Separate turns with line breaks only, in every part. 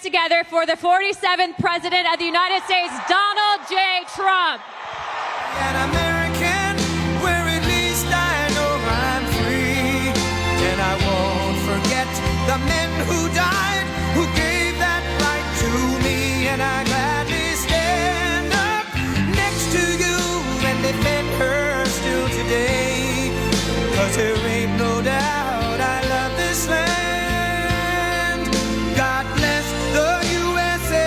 together for the 47th President of the United States, Donald J. Trump.
An American, where at least I know I'm free. And I won't forget the men who died, who gave that right to me. And I gladly stand up next to you and defend her still today. 'Cause there ain't no doubt I love this land. God bless the USA.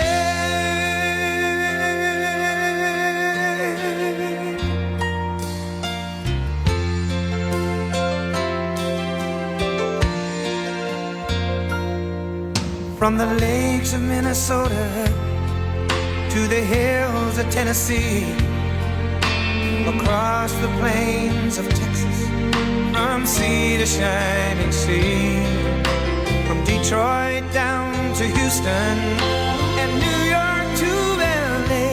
From the lakes of Minnesota to the hills of Tennessee, across the plains of Texas, from sea to shining sea, from Detroit down to Houston and New York to LA,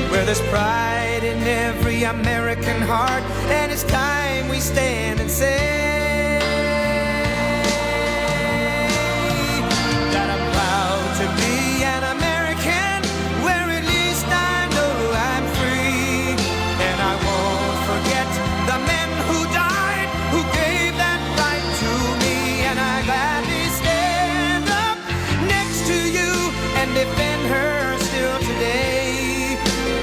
where there's pride in every American heart, and it's time we stand and say that I'm proud to be an American, where at least I know I'm free. And I won't forget the men who died, who gave that right to me. And I gladly stand up next to you and defend her still today.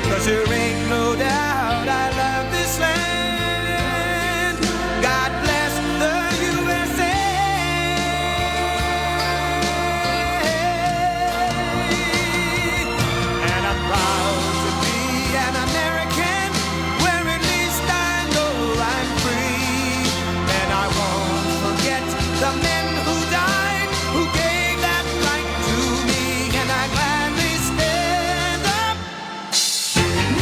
'Cause there ain't no doubt I love this land. God bless the USA. And I'm proud to be an American, where at least I know I'm free. And I won't forget the men who died, who gave that right to me. And I gladly stand up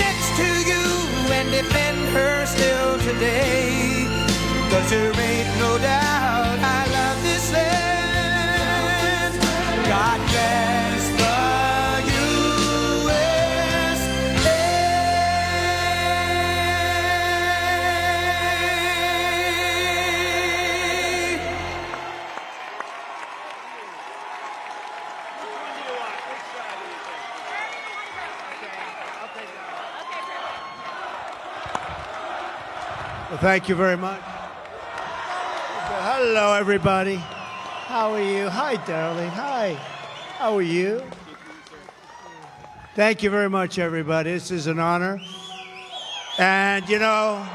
next to you and defend her still today. 'Cause there ain't no doubt I love this land. God bless the USA.
Well, thank you very much. Hello, everybody. How are you? Hi, darling. Hi. How are you? Thank you very much, everybody. This is an honor. And, you know,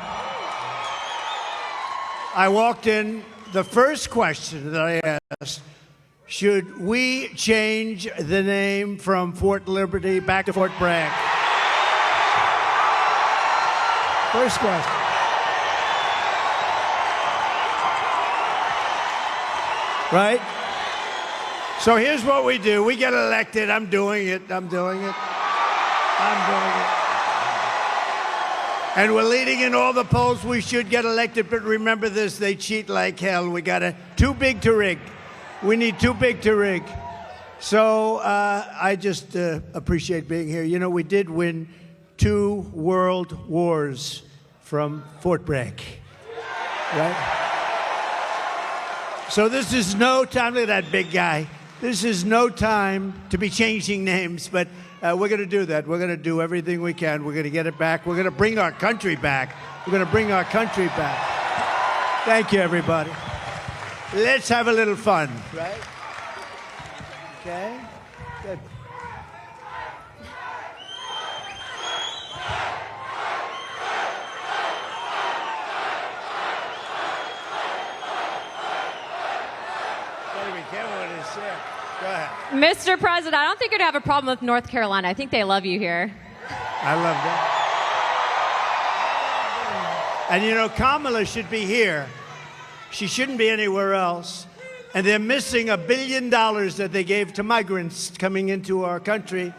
I walked in, the first question that I asked, should we change the name from Fort Liberty back to Fort Bragg? First question. Right? So here's what we do. We get elected. I'm doing it. I'm doing it. I'm doing it. And we're leading in all the polls. We should get elected. But remember this, they cheat like hell. We got too big to rig. We need too big to rig. So I just appreciate being here. You know, we did win 2 world wars from Fort Bragg. Right? So this is no time, look at that big guy. This is no time to be changing names, but we're going to do that. We're going to do everything we can. We're going to get it back. We're going to bring our country back. We're going to bring our country back. Thank you, everybody. Let's have a little fun, right? Okay, good. Go ahead.
Mr. President, I don't think you're going to have a problem with North Carolina. I think they love you here.
I love that. And you know, Kamala should be here. She shouldn't be anywhere else. And they're missing $1 billion that they gave to migrants coming into our country.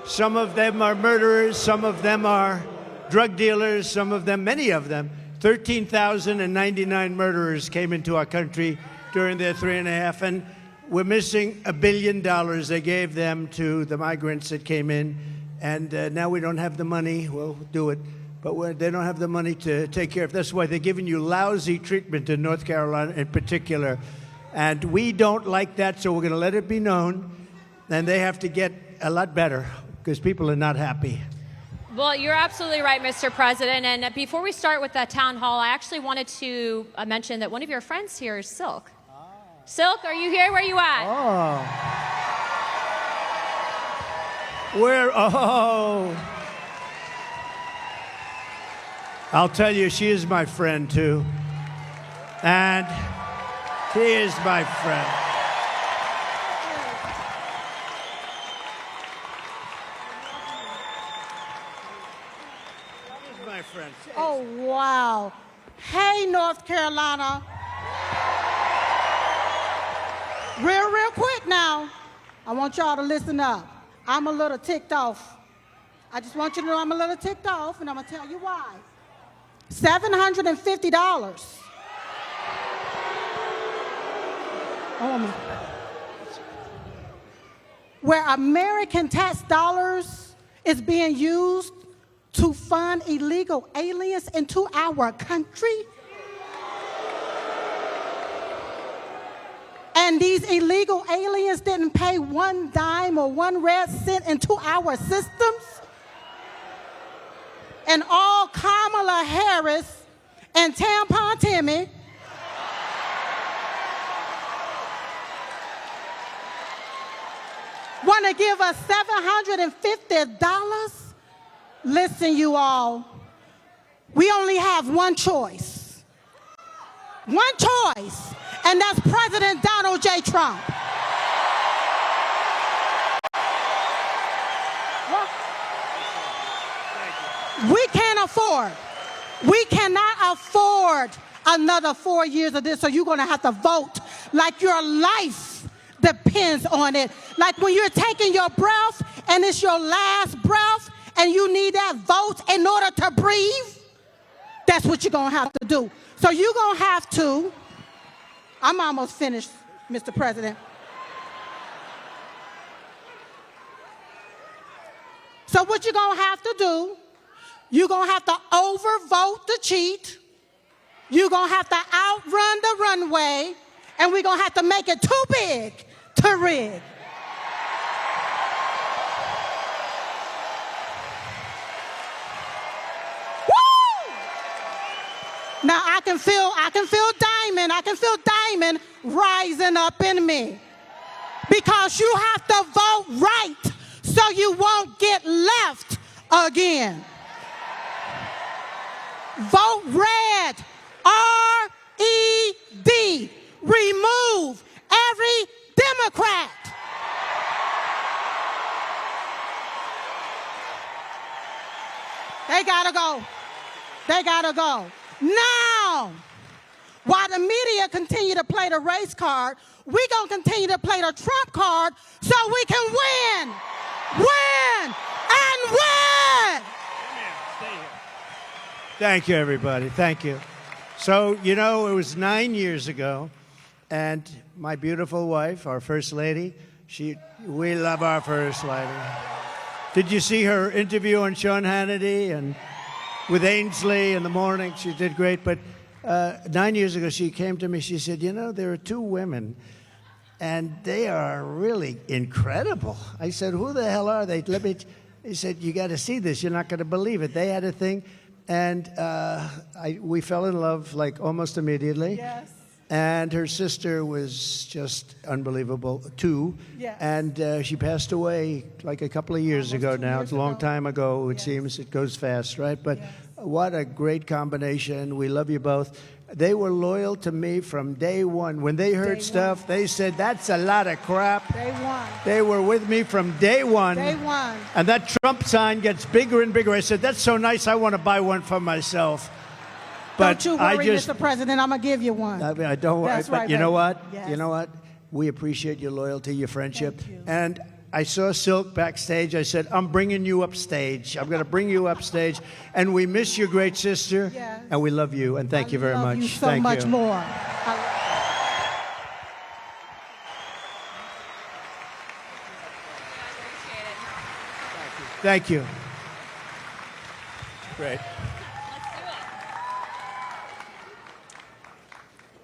Some of them are murderers. Some of them are drug dealers. Some of them, many of them, 13,099 murderers came into our country during their 3.5. And we're missing $1 billion they gave them to the migrants that came in. And now we don't have the money. We'll do it. But they don't have the money to take care of. That's why they're giving you lousy treatment in North Carolina in particular. And we don't like that, so we're going to let it be known and they have to get a lot better because people are not happy.
Well, you're absolutely right, Mr. President. And before we start with that town hall, I actually wanted to mention that one of your friends here is Silk. Silk, are you here? Where are you at?
Oh. Where? Oh. I'll tell you, she is my friend, too. And she is my friend. She is my friend.
Oh, wow. Hey, North Carolina. Real quick now. I want y'all to listen up. I'm a little ticked off. I just want you to know I'm a little ticked off, and I'm going to tell you why. $750. Where American tax dollars is being used to fund illegal aliens into our country. And these illegal aliens didn't pay one dime or one red cent into our systems. And all Kamala Harris and Tampon Timmy want to give us $750? Listen, you all, we only have one choice. One choice, and that's President Donald J. Trump. We cannot afford another 4 years of this, so you're going to have to vote like your life depends on it. Like when you're taking your breath and it's your last breath and you need that vote in order to breathe, that's what you're going to have to do. So you're going to have to, I'm almost finished, Mr. President. So what you're going to have to do, you're going to have to overvote the cheat. You're going to have to outrun the runway. And we're going to have to make it too big to rig. Woo! Now I can feel Diamond rising up in me. Because you have to vote right so you won't get left again. Vote red, R-E-D. Remove every Democrat. They gotta go. They gotta go. Now, while the media continue to play the race card, we're gonna continue to play the Trump card so we can win, win, and win.
Thank you, everybody. Thank you. So, you know, it was 9 years ago, and my beautiful wife, our First Lady, we love our First Lady. Did you see her interview on Sean Hannity and with Ainsley in the morning? She did great. But 9 years ago, she came to me. She said, you know, there are two women, and they are really incredible. I said, who the hell are they? He said, you got to see this. You're not going to believe it. They had a thing. And we fell in love like almost immediately.
Yes.
And her sister was just unbelievable too.
Yes.
And she passed away like a couple of years ago now. It's a long time ago. It
Yes.
seems it goes fast, right? But
Yes.
what a great combination. We love you both. They were loyal to me from day one. When they heard stuff, they said, that's a lot of crap.
They won.
They were with me from day one.
They won.
And that Trump sign gets bigger and bigger. I said, that's so nice, I want to buy one for myself. But
Don't you worry, Mr. President, I'm going to give you one.
I mean, I don't worry.
That's
But
right,
you know
baby.
what?
Yes.
You know what? We appreciate your loyalty, your friendship.
Thank you.
And I saw Silk backstage. I said, I'm bringing you upstage. I'm going to bring you upstage. And we miss your great sister.
Yes.
And we love you. And thank you very much.
I love you so
Thank
much
you.
more.
Thank you. Great.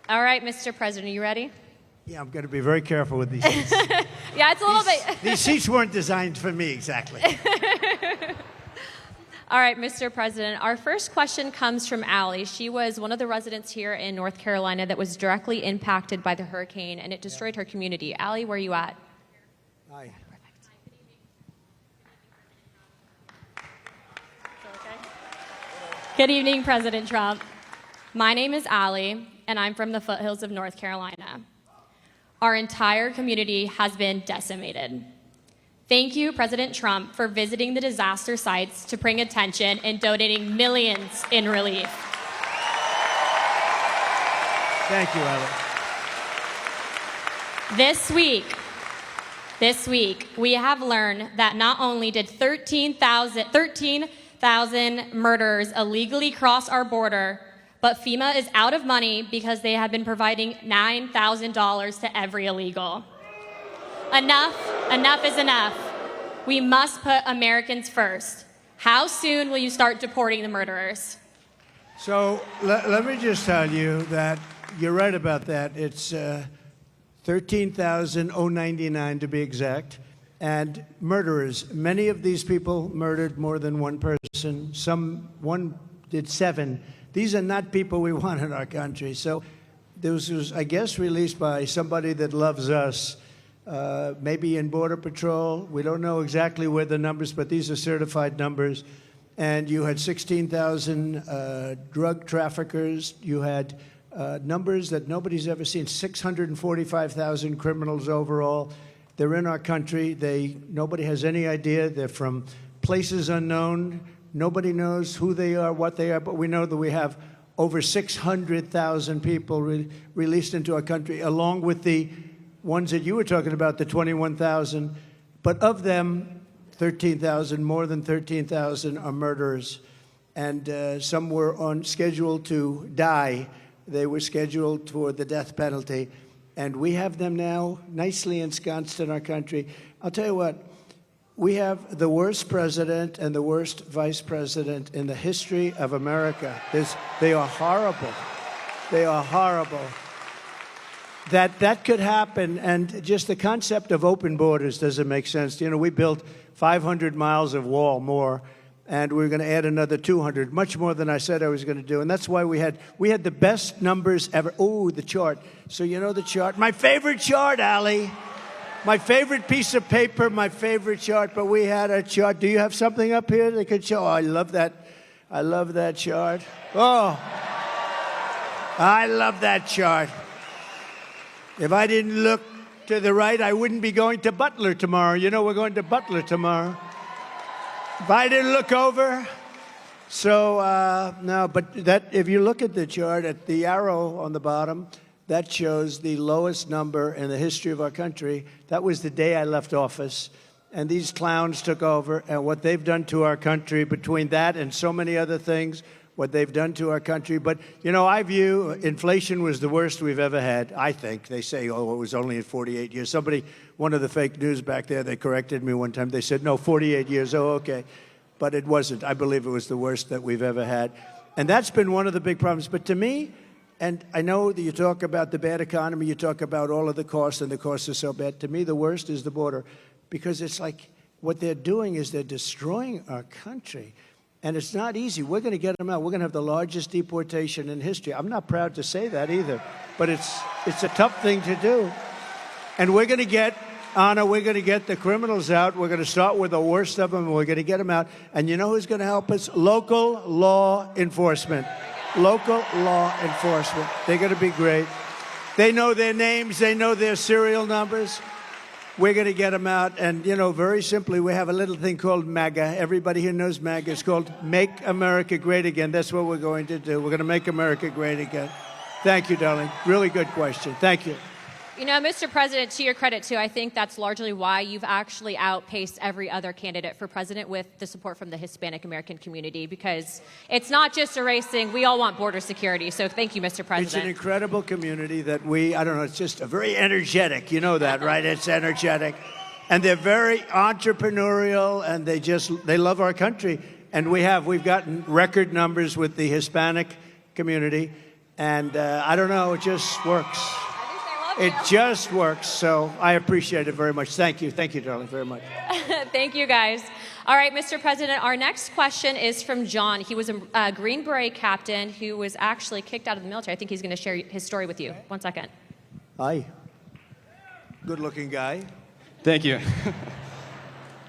All right, Mr. President, are you ready?
Yeah, I'm going to be very careful with these things.
Yeah, it's a little bit.
These seats weren't designed for me exactly.
All right, Mr. President, our first question comes from Allie. She was one of the residents here in North Carolina that was directly impacted by the hurricane, and it destroyed her community. Allie, where are you at?
Hi.
Good evening, President Trump. My name is Allie, and I'm from the foothills of North Carolina. Our entire community has been decimated. Thank you, President Trump, for visiting the disaster sites to bring attention and donating millions in relief.
Thank you, Ellen.
This week, we have learned that not only did 13,000 murderers illegally cross our border, but FEMA is out of money because they have been providing $9,000 to every illegal. Enough is enough. We must put Americans first. How soon will you start deporting the murderers?
So let me just tell you that you're right about that. It's 13,099 to be exact. And murderers, many of these people murdered more than one person. One did 7. These are not people we want in our country. So this was, I guess, released by somebody that loves us, maybe in Border Patrol. We don't know exactly where the numbers, but these are certified numbers. And you had 16,000 drug traffickers. You had numbers that nobody's ever seen, 645,000 criminals overall. They're in our country. Nobody has any idea. They're from places unknown. Nobody knows who they are, what they are, but we know that we have over 600,000 people released into our country, along with the ones that you were talking about, the 21,000. But of them, 13,000, more than 13,000 are murderers. And some were on schedule to die. They were scheduled for the death penalty. And we have them now nicely ensconced in our country. I'll tell you what, we have the worst president and the worst vice president in the history of America. They are horrible. They are horrible. That could happen, and just the concept of open borders doesn't make sense. You know, we built 500 miles of wall more, and we're going to add another 200, much more than I said I was going to do. And that's why we had the best numbers ever. Oh, the chart. So you know the chart? My favorite chart, Allie. My favorite piece of paper, my favorite chart. But we had a chart. Do you have something up here that could show? Oh, I love that. I love that chart. Oh, I love that chart. If I didn't look to the right, I wouldn't be going to Butler tomorrow. You know, we're going to Butler tomorrow. If I didn't look over. So, no, but that, if you look at the chart, at the arrow on the bottom, that shows the lowest number in the history of our country. That was the day I left office. And these clowns took over. And what they've done to our country, between that and so many other things, what they've done to our country. But, you know, I view inflation was the worst we've ever had, I think. They say, oh, it was only in 48 years. Somebody, one of the fake news back there, they corrected me one time. They said, no, 48 years. Oh, okay. But it wasn't. I believe it was the worst that we've ever had. And that's been one of the big problems. But to me, and I know that you talk about the bad economy, you talk about all of the costs, and the costs are so bad. To me, the worst is the border, because it's like what they're doing is they're destroying our country. And it's not easy. We're going to get them out. We're going to have the largest deportation in history. I'm not proud to say that either, but it's a tough thing to do. And we're going to get, Anna, we're going to get the criminals out. We're going to start with the worst of them, and we're going to get them out. And you know who's going to help us? Local law enforcement. Local law enforcement. They're going to be great. They know their names. They know their serial numbers. We're going to get them out. And, you know, very simply, we have a little thing called MAGA. Everybody here knows MAGA. It's called Make America Great Again. That's what we're going to do. We're going to make America great again. Thank you, darling. Really good question. Thank you.
You know, Mr. President, to your credit, too, I think that's largely why you've actually outpaced every other candidate for president with the support from the Hispanic American community, because it's not just erasing. We all want border security. So thank you, Mr. President.
It's an incredible community that I don't know, it's just a very energetic. You know that, right? It's energetic. And they're very entrepreneurial, and they love our country. And we've gotten record numbers with the Hispanic community. And I don't know, it just works. It just works. So I appreciate it very much. Thank you. Thank you, darling, very much.
Thank you, guys. All right, Mr. President, our next question is from John. He was a Green Beret captain who was actually kicked out of the military. I think he's going to share his story with you. 1 second.
Hi. Good-looking guy.
Thank you.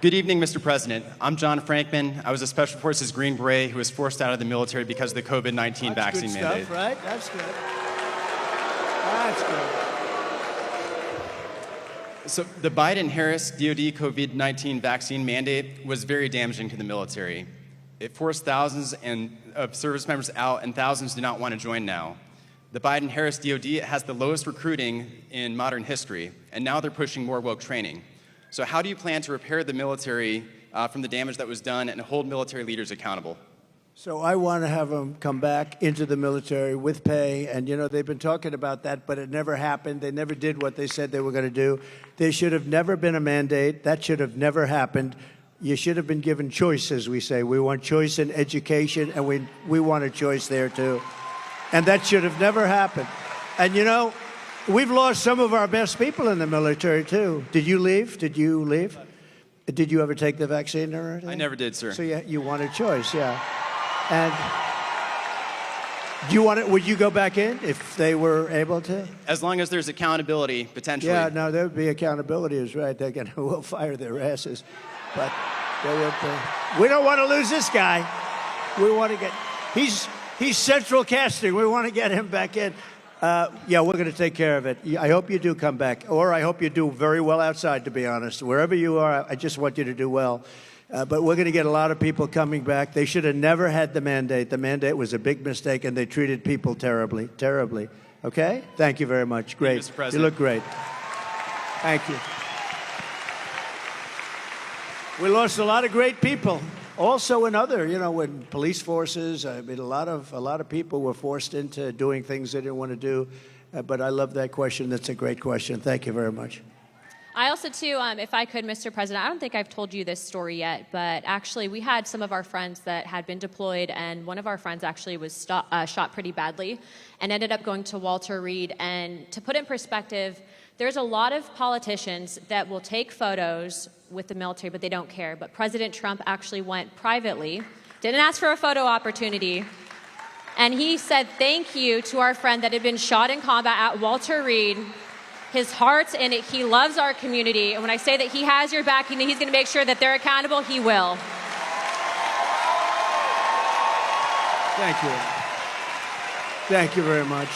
Good evening, Mr. President. I'm John Frankman. I was a Special Forces Green Beret who was forced out of the military because of the COVID-19 vaccine
good
mandate.
Stuff, right? That's good. That's good.
So the Biden-Harris DoD COVID-19 vaccine mandate was very damaging to the military. It forced thousands of service members out, and thousands do not want to join now. The Biden-Harris DoD has the lowest recruiting in modern history, and now they're pushing more woke training. So how do you plan to repair the military from the damage that was done and hold military leaders accountable?
So I want to have them come back into the military with pay. And, you know, they've been talking about that, but it never happened. They never did what they said they were going to do. There should have never been a mandate. That should have never happened. You should have been given choice, as we say. We want choice in education, and we want a choice there, too. And that should have never happened. And, you know, we've lost some of our best people in the military, too. Did you leave? Did you leave? Did you ever take the vaccine or anything?
I never did, sir.
So you want a choice, yeah. And do you want it? Would you go back in if they were able to?
As long as there's accountability, potentially.
Yeah, no, there would be accountability, is right. They're going to will fire their asses. But they would, we don't want to lose this guy. We want to get, he's central casting. We want to get him back in. Yeah, we're going to take care of it. I hope you do come back. Or I hope you do very well outside, to be honest. Wherever you are, I just want you to do well. But we're going to get a lot of people coming back. They should have never had the mandate. The mandate was a big mistake, and they treated people terribly, terribly. Okay? Thank you very much. Great.
Mr. President.
You look great. Thank you. We lost a lot of great people. Also in other, you know, in police forces, I mean, a lot of people were forced into doing things they didn't want to do. But I love that question. That's a great question. Thank you very much.
I also, too, if I could, Mr. President, I don't think I've told you this story yet, but actually we had some of our friends that had been deployed, and one of our friends actually was shot pretty badly and ended up going to Walter Reed. And to put in perspective, there's a lot of politicians that will take photos with the military, but they don't care. But President Trump actually went privately, didn't ask for a photo opportunity, and he said thank you to our friend that had been shot in combat at Walter Reed. His heart's in it. He loves our community. And when I say that he has your back and he's going to make sure that they're accountable, he will.
Thank you. Thank you very much.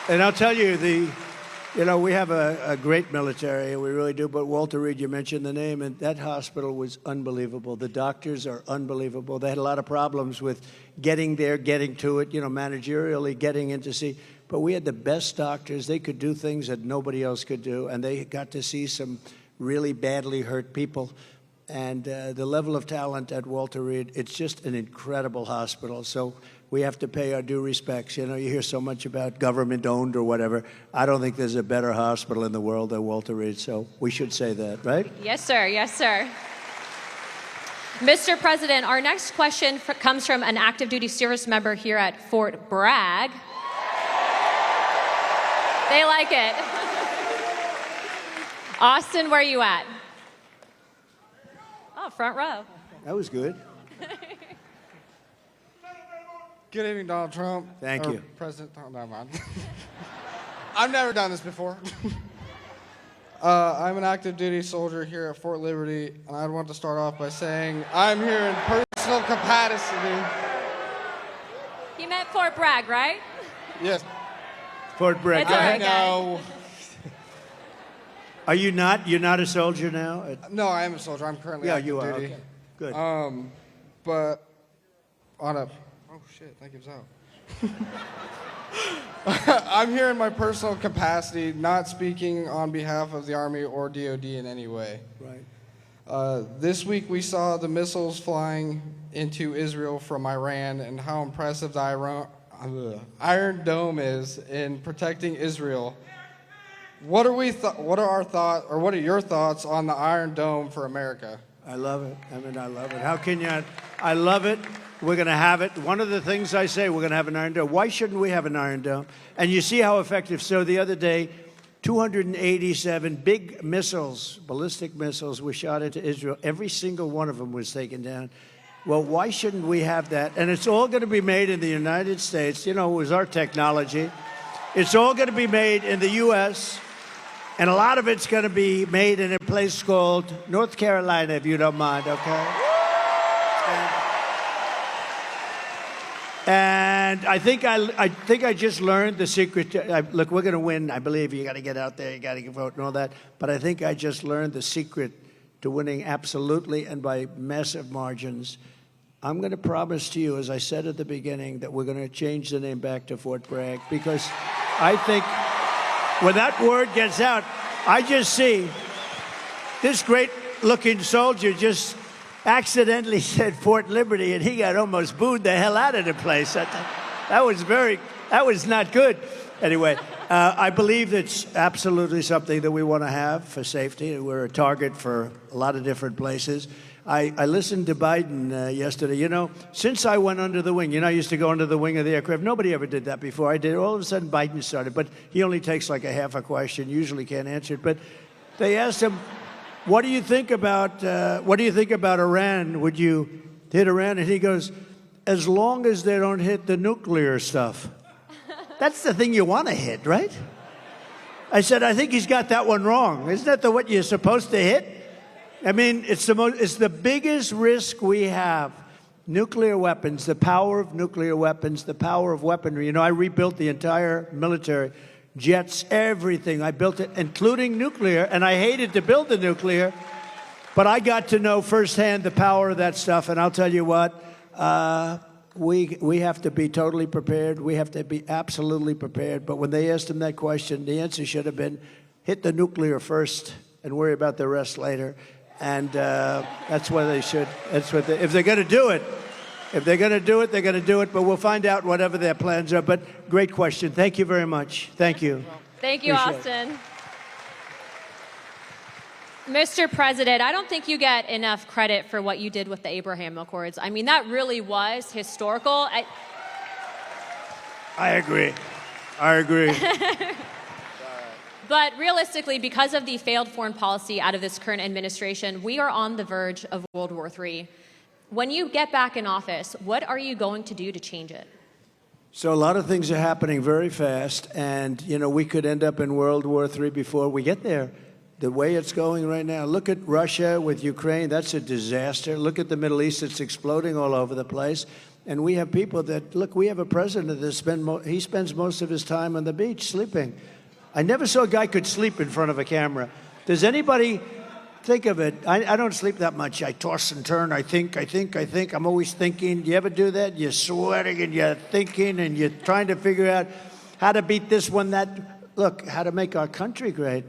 And I'll tell you, you know, we have a great military, we really do. But Walter Reed, you mentioned the name, and that hospital was unbelievable. The doctors are unbelievable. They had a lot of problems with getting there, getting to it, you know, managerially getting in to see. But we had the best doctors. They could do things that nobody else could do, and they got to see some really badly hurt people. And the level of talent at Walter Reed, it's just an incredible hospital. So we have to pay our due respects. You know, you hear so much about government-owned or whatever. I don't think there's a better hospital in the world than Walter Reed, so we should say that, right?
Yes, sir. Yes, sir. Mr. President, our next question comes from an active duty service member here at Fort Bragg. They like it. Austin, where are you at? Oh, front row.
That was good.
Good evening, Donald Trump.
Thank you.
President, oh, never mind. I've never done this before. I'm an active duty soldier here at Fort Liberty, and I want to start off by saying I'm here in personal capacity.
He meant Fort Bragg, right?
Yes.
Fort Bragg.
It's all right,
No.
Are you not? You're not a soldier now?
No, I am a soldier. I'm currently
Yeah,
active
you are.
duty.
Okay. Good.
But on a... Oh, shit, that gives out. I'm here in my personal capacity, not speaking on behalf of the Army or DOD in any way.
Right.
This week we saw the missiles flying into Israel from Iran and how impressive the Iron Dome is in protecting Israel. What are our thoughts, or what are your thoughts on the Iron Dome for America?
I love it. I mean, I love it. How can you? I love it. We're going to have it. One of the things I say, we're going to have an Iron Dome. Why shouldn't we have an Iron Dome? And you see how effective. So the other day, 287 big missiles, ballistic missiles, were shot into Israel. Every single one of them was taken down. Well, why shouldn't we have that? And it's all going to be made in the United States. You know, it was our technology. It's all going to be made in the U.S., and a lot of it's going to be made in a place called North Carolina, if you don't mind, okay? And I think I just learned the secret. Look, we're going to win. I believe you got to get out there, you got to vote and all that. But I think I just learned the secret to winning absolutely and by massive margins. I'm going to promise to you, as I said at the beginning, that we're going to change the name back to Fort Bragg, because I think when that word gets out, I just see this great-looking soldier just accidentally said Fort Liberty, and he got almost booed the hell out of the place. That was not good. Anyway, I believe it's absolutely something that we want to have for safety. We're a target for a lot of different places. I listened to Biden yesterday. You know, since I went under the wing, I used to go under the wing of the aircraft. Nobody ever did that before. I did. All of a sudden, Biden started, but he only takes like a half a question. Usually can't answer it. But they asked him, what do you think about Iran? Would you hit Iran? And he goes, as long as they don't hit the nuclear stuff. That's the thing you want to hit, right? I said, I think he's got that one wrong. Isn't that what you're supposed to hit? I mean, it's the biggest risk we have. Nuclear weapons, the power of nuclear weapons, the power of weaponry. You know, I rebuilt the entire military, jets, everything. I built it, including nuclear, and I hated to build the nuclear, but I got to know firsthand the power of that stuff, and I'll tell you what, we have to be totally prepared. We have to be absolutely prepared. But when they asked him that question, the answer should have been, hit the nuclear first and worry about the rest later. And that's what they should. If they're going to do it, they're going to do it. But we'll find out whatever their plans are. But great question. Thank you very much. Thank you.
Thank you, Austin. Mr. President, I don't think you get enough credit for what you did with the Abraham Accords. I mean, that really was historical.
I agree. I agree.
But realistically, because of the failed foreign policy out of this current administration, we are on the verge of World War III. When you get back in office, what are you going to do to change it?
So a lot of things are happening very fast, and, we could end up in World War III before we get there. The way it's going right now, look at Russia with Ukraine, that's a disaster. Look at the Middle East, it's exploding all over the place. And we have people we have a president that he spends most of his time on the beach sleeping. I never saw a guy could sleep in front of a camera. Does anybody think of it? I don't sleep that much. I toss and turn. I think. I'm always thinking. Do you ever do that? You're sweating and you're thinking and you're trying to figure out how to beat this one, how to make our country great.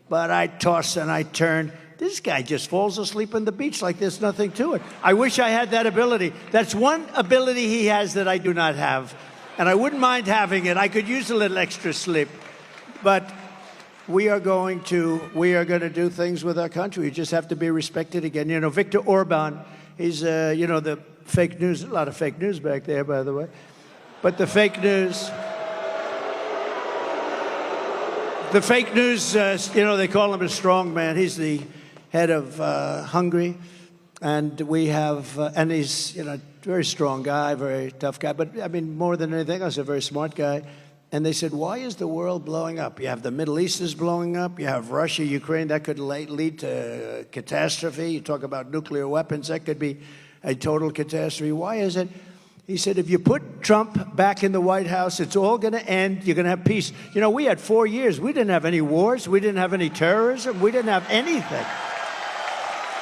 But I toss and I turn. This guy just falls asleep on the beach like there's nothing to it. I wish I had that ability. That's one ability he has that I do not have. And I wouldn't mind having it. I could use a little extra sleep. But we are going to do things with our country. We just have to be respected again. Viktor Orban, he's, the fake news, a lot of fake news back there, by the way. But the fake news, they call him a strong man. He's the head of Hungary. And we have, and he's, a very strong guy, very tough guy. But, I mean, more than anything else, a very smart guy. And they said, why is the world blowing up? You have the Middle East is blowing up. You have Russia, Ukraine. That could lead to catastrophe. You talk about nuclear weapons. That could be a total catastrophe. Why is it? He said, if you put Trump back in the White House, it's all going to end. You're going to have peace. We had 4 years. We didn't have any wars. We didn't have any terrorism. We didn't have anything.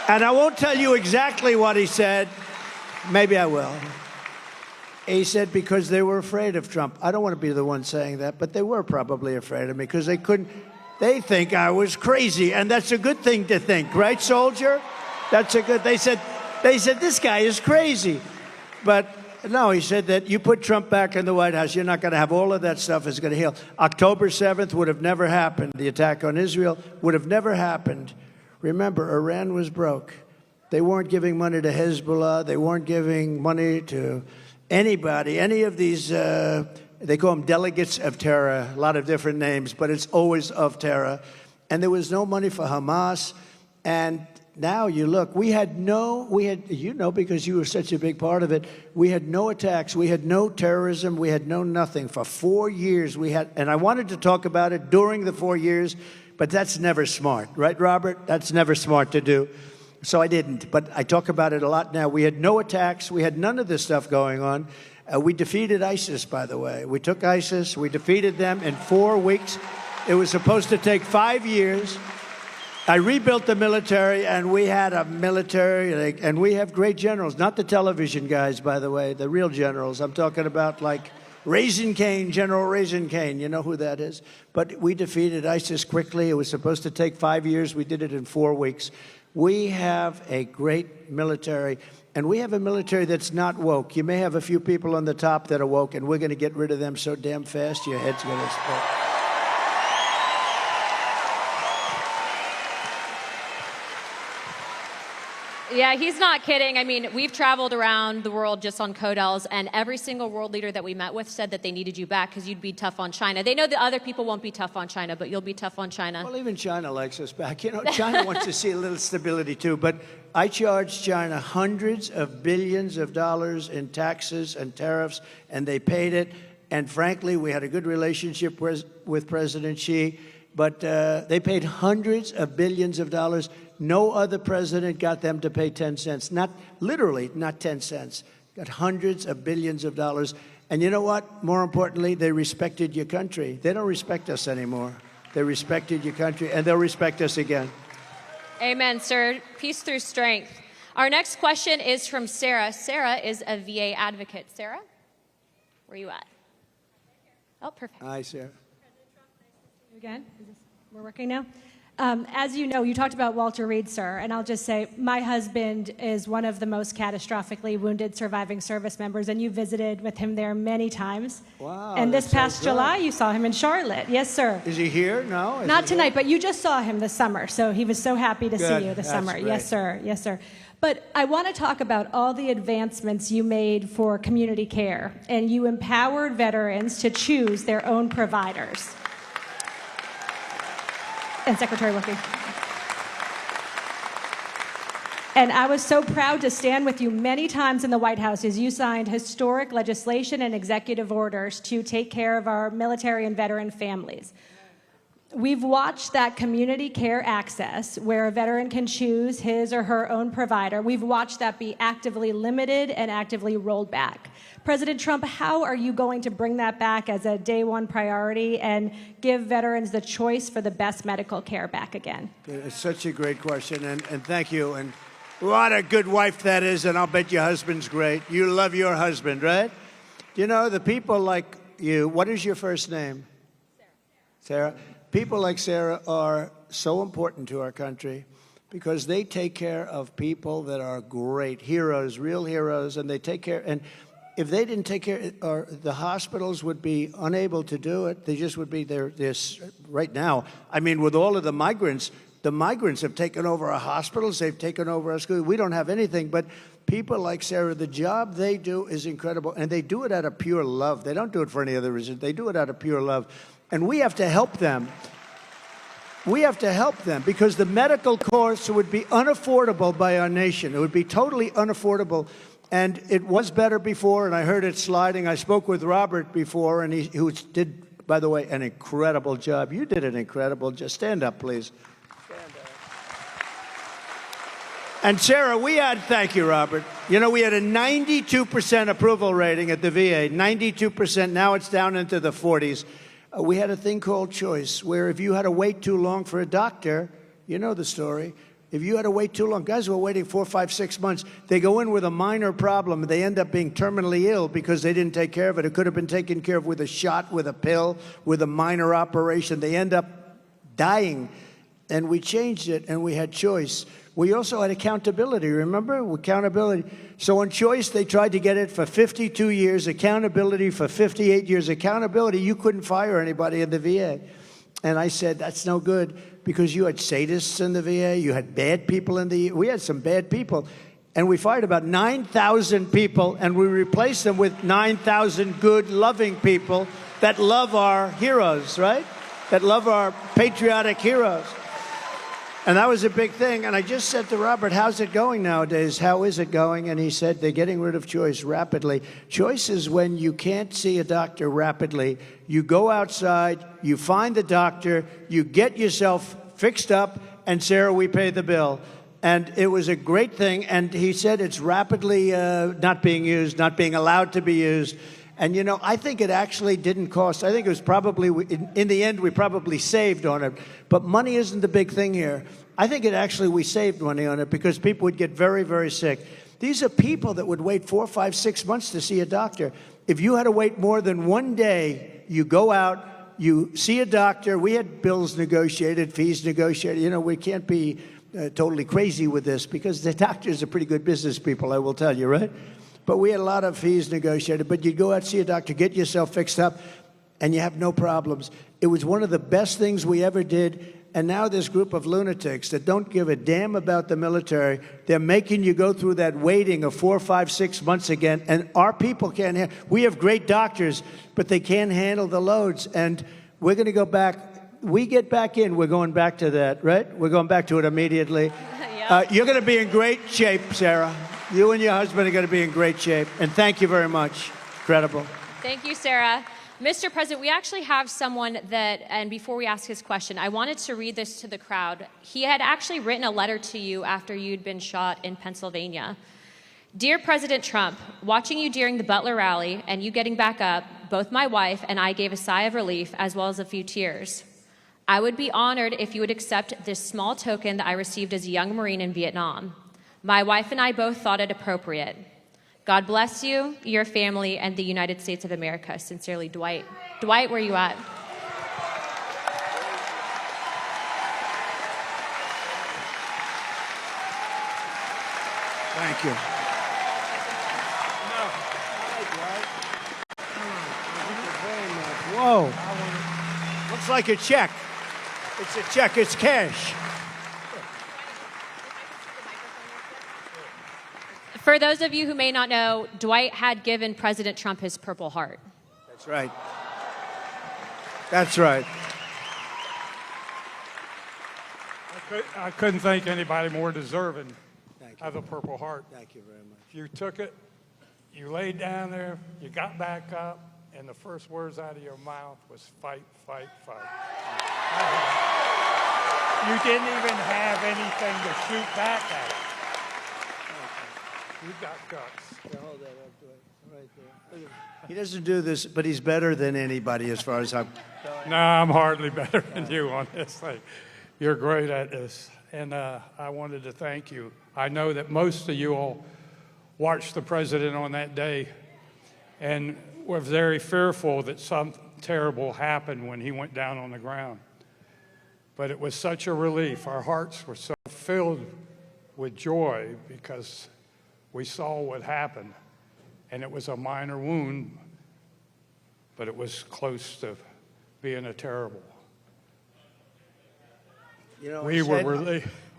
And I won't tell you exactly what he said. Maybe I will. He said because they were afraid of Trump. I don't want to be the one saying that, but they were probably afraid of me because they think I was crazy. And that's a good thing to think, right, soldier? They said, this guy is crazy. But no, he said that you put Trump back in the White House, you're not going to have all of that stuff is going to heal. October 7th would have never happened. The attack on Israel would have never happened. Remember, Iran was broke. They weren't giving money to Hezbollah. They weren't giving money to anybody, any of these They call them delegates of terror, a lot of different names, but it's always of terror. And there was no money for Hamas. And now you look, you know, because you were such a big part of it, we had no attacks, we had no terrorism, we had no nothing. For 4 years we had, and I wanted to talk about it during the 4 years, but that's never smart, right, Robert? That's never smart to do. So I didn't, but I talk about it a lot now. We had no attacks, we had none of this stuff going on. We defeated ISIS, by the way. We took ISIS, we defeated them in 4 weeks. It was supposed to take 5 years. I rebuilt the military, and we had a military, and we have great generals, not the television guys, by the way, the real generals. I'm talking about like Raisin Cane, General Raisin Cane. You know who that is? But we defeated ISIS quickly. It was supposed to take 5 years. We did it in 4 weeks. We have a great military, and we have a military that's not woke. You may have a few people on the top that are woke, and we're going to get rid of them so damn fast, your head's going to explode.
Yeah, he's not kidding. I mean, we've traveled around the world just on CODELs, and every single world leader that we met with said that they needed you back because you'd be tough on China. They know that other people won't be tough on China, but you'll be tough on China.
Well, even China likes us back. You know, China wants to see a little stability, too. But I charged China hundreds of billions of dollars in taxes and tariffs, and they paid it. And frankly, we had a good relationship with President Xi, but they paid hundreds of billions of dollars. No other president got them to pay 10 cents. Not literally, not 10 cents. Got hundreds of billions of dollars. And you know what? More importantly, they respected your country. They don't respect us anymore. They respected your country, and they'll respect us again.
Amen, sir. Peace through strength. Our next question is from Sarah. Sarah is a VA advocate. Sarah, where are you at? Oh, perfect.
Hi, Sarah.
Again, we're working now. As you know, you talked about Walter Reed, sir, and I'll just say my husband is one of the most catastrophically wounded surviving service members, and you visited with him there many times.
Wow.
And this past July, you saw him in Charlotte. Yes, sir.
Is he here? No?
Not tonight, but you just saw him this summer, so he was so happy to see you this
That's
summer.
great.
Yes, sir. Yes, sir. But I want to talk about all the advancements you made for community care, and you empowered veterans to choose their own providers. And Secretary Wilkie. And I was so proud to stand with you many times in the White House as you signed historic legislation and executive orders to take care of our military and veteran families. We've watched that community care access, where a veteran can choose his or her own provider. We've watched that be actively limited and actively rolled back. President Trump, how are you going to bring that back as a day one priority and give veterans the choice for the best medical care back again?
It's such a great question, and thank you. And what a good wife that is, and I'll bet your husband's great. You love your husband, right? You know, the people like you, what is your first name? Sarah. People like Sarah are so important to our country because they take care of people that are great heroes, real heroes, and they take care. And if they didn't take care, or the hospitals would be unable to do it. They just would be there. Right now, I mean, with all of the migrants have taken over our hospitals. They've taken over our schools. We don't have anything, but people like Sarah, the job they do is incredible, and they do it out of pure love. They don't do it for any other reason. They do it out of pure love. And we have to help them. We have to help them because the medical costs would be unaffordable by our nation. It would be totally unaffordable. And it was better before, and I heard it sliding. I spoke with Robert before, and who did, by the way, an incredible job. You did an incredible job. Stand up, please. Stand up. And Sarah, thank you, Robert. You know, we had a 92% approval rating at the VA, 92%. Now it's down into the 40s. We had a thing called choice, where if you had to wait too long for a doctor, you know the story. If you had to wait too long, guys were waiting 4, 5, 6 months. They go in with a minor problem, and they end up being terminally ill because they didn't take care of it. It could have been taken care of with a shot, with a pill, with a minor operation. They end up dying. And we changed it, and we had choice. We also had accountability, remember? Accountability. So on choice, they tried to get it for 52 years, accountability for 58 years. Accountability, you couldn't fire anybody in the VA. And I said, that's no good, because you had sadists in the VA, you had bad people in the, we had some bad people. And we fired about 9,000 people, and we replaced them with 9,000 good, loving people that love our heroes, right? That love our patriotic heroes. And that was a big thing. And I just said to Robert, how's it going nowadays? How is it going? And he said, they're getting rid of choice rapidly. Choice is when you can't see a doctor rapidly. You go outside, you find the doctor, you get yourself fixed up, and Sarah, we pay the bill. And it was a great thing. And he said it's rapidly not being used, not being allowed to be used. And, you know, I think it actually didn't cost. I think it was probably, in the end, we probably saved on it. But money isn't the big thing here. I think we saved money on it because people would get very, very sick. These are people that would wait 4, 5, 6 months to see a doctor. If you had to wait more than one day, you go out, you see a doctor. We had bills negotiated, fees negotiated. You know, we can't be totally crazy with this because the doctors are pretty good business people, I will tell you, right? But we had a lot of fees negotiated. But you'd go out, see a doctor, get yourself fixed up, and you have no problems. It was one of the best things we ever did. And now this group of lunatics that don't give a damn about the military, they're making you go through that waiting of 4, 5, 6 months again. And our people can't handle. We have great doctors, but they can't handle the loads. And we're going to go back. We get back in, we're going back to that, right? We're going back to it immediately.
Yeah.
You're going to be in great shape, Sarah. You and your husband are going to be in great shape. And thank you very much. Incredible.
Thank you, Sarah. Mr. President, we actually have someone that, and before we ask his question, I wanted to read this to the crowd. He had actually written a letter to you after you'd been shot in Pennsylvania. Dear President Trump, watching you during the Butler rally and you getting back up, both my wife and I gave a sigh of relief as well as a few tears. I would be honored if you would accept this small token that I received as a young Marine in Vietnam. My wife and I both thought it appropriate. God bless you, your family, and the United States of America. Sincerely, Dwight. Dwight, where are you at?
Thank you. Whoa. Looks like a check. It's a check. It's cash.
For those of you who may not know, Dwight had given President Trump his Purple Heart.
That's right. That's right.
I couldn't think anybody more deserving of a Purple Heart.
Thank you very much.
You took it, you laid down there, you got back up, and the first words out of your mouth was fight, fight, fight. You didn't even have anything to shoot back at it. You got guts.
Hold that up to it. Right there. He doesn't do this, but he's better than anybody as far as I'm...
No, I'm hardly better than you on this thing. You're great at this. And I wanted to thank you. I know that most of you all watched the president on that day and were very fearful that something terrible happened when he went down on the ground. But it was such a relief. Our hearts were so filled with joy because we saw what happened, and it was a minor wound, but it was close to being a terrible.
You know,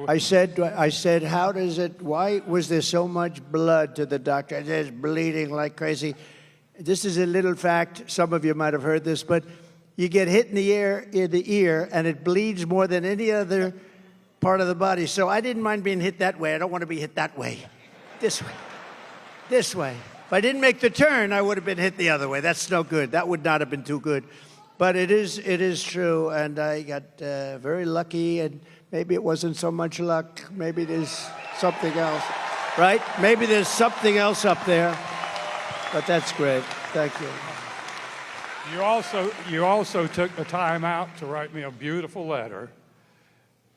I
said, how does it, why was there so much blood to the doctor? There's bleeding like crazy. This is a little fact. Some of you might have heard this, but you get hit in the ear, and it bleeds more than any other part of the body. So I didn't mind being hit that way. I don't want to be hit that way. This way. This way. If I didn't make the turn, I would have been hit the other way. That's no good. That would not have been too good. But it is true, and I got very lucky, and maybe it wasn't so much luck. Maybe there's something else, right? Maybe there's something else up there. But that's great. Thank you.
You also took the time out to write me a beautiful letter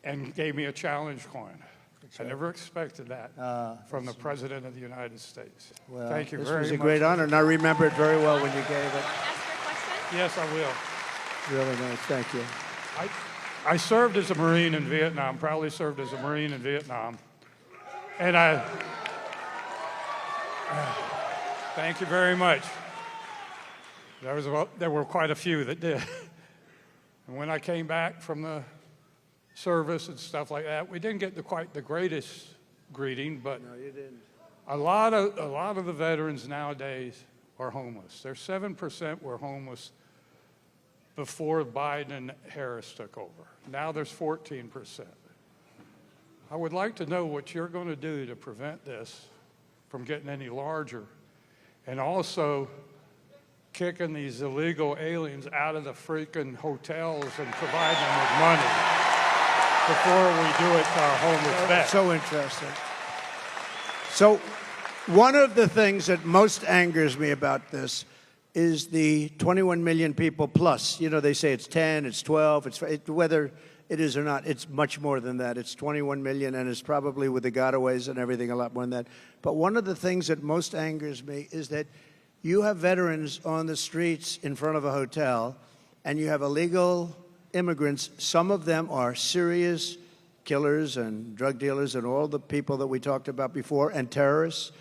and gave me a challenge coin. I never expected that from the President of the United States.
Well,
thank you very much.
This was a great honor, and I remember it very well when you gave it.
Yes, I will.
Really nice. Thank you.
I served as a Marine in Vietnam, proudly served as a Marine in Vietnam. And thank you very much. There were quite a few that did. And when I came back from the service and stuff like that, we didn't get quite the greatest greeting, but
No, you didn't.
A lot of the veterans nowadays are homeless. There's 7% were homeless before Biden and Harris took over. Now there's 14%. I would like to know what you're going to do to prevent this from getting any larger, and also kicking these illegal aliens out of the freaking hotels and providing them with money before we do it to our homeless vets.
So interesting. So one of the things that most angers me about this is the 21 million people plus. You know, they say it's 10, it's 12, whether it is or not, it's much more than that. It's 21 million, and it's probably with the gotaways and everything a lot more than that. But one of the things that most angers me is that you have veterans on the streets in front of a hotel, and you have illegal immigrants. Some of them are serious killers and drug dealers and all the people that we talked about before, and terrorists.